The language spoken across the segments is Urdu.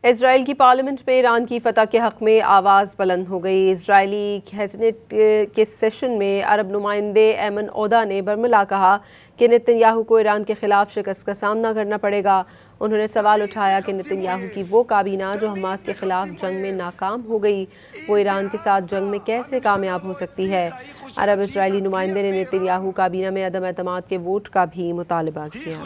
اسرائیل کی پارلیمنٹ میں ایران کی فتح کے حق میں آواز بلند ہو گئی۔ اسرائیلی کھیسنٹ کے سیشن میں عرب نمائندے ایمن عودا نے برملا کہا کہ نتن یاہو کو ایران کے خلاف شکست کا سامنا کرنا پڑے گا۔ انہوں نے سوال اٹھایا کہ نتن یاہو کی وہ کابینہ جو حماس کے خلاف جنگ میں ناکام ہو گئی، وہ ایران کے ساتھ جنگ میں کیسے کامیاب ہو سکتی ہے۔ عرب اسرائیلی نمائندے نے نتن یاہو کابینہ میں عدم اعتماد کے ووٹ کا بھی مطالبہ کیا۔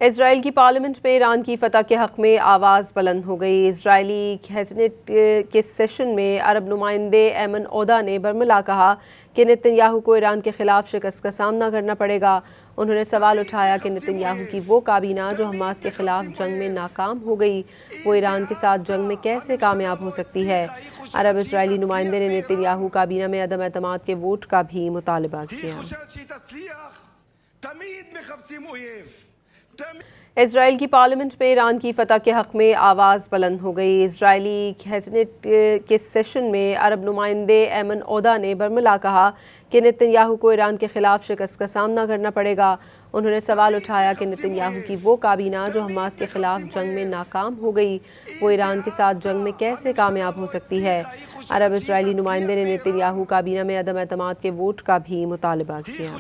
اسرائیل کی پارلیمنٹ میں ایران کی فتح کے حق میں آواز بلند ہو گئی۔ اسرائیلی کھیسنٹ کے سیشن میں عرب نمائندے ایمن عودا نے برملا کہا کہ نتن یاہو کو ایران کے خلاف شکست کا سامنا کرنا پڑے گا۔ انہوں نے سوال اٹھایا کہ نتن یاہو کی وہ کابینہ جو حماس کے خلاف جنگ میں ناکام ہو گئی، وہ ایران کے ساتھ جنگ میں کیسے کامیاب ہو سکتی ہے۔ عرب اسرائیلی نمائندے نے نتن یاہو کابینہ میں عدم اعتماد کے ووٹ کا بھی مطالبہ کیا۔ اسرائیل کی پارلیمنٹ میں ایران کی فتح کے حق میں آواز بلند ہو گئی۔ اسرائیلی کھیسنٹ کے سیشن میں عرب نمائندے ایمن عودا نے برملا کہا کہ نتن یاہو کو ایران کے خلاف شکست کا سامنا کرنا پڑے گا۔ انہوں نے سوال اٹھایا کہ نتن یاہو کی وہ کابینہ جو حماس کے خلاف جنگ میں ناکام ہو گئی، وہ ایران کے ساتھ جنگ میں کیسے کامیاب ہو سکتی ہے۔ عرب اسرائیلی نمائندے نے نتن یاہو کابینہ میں عدم اعتماد کے ووٹ کا بھی مطالبہ کیا۔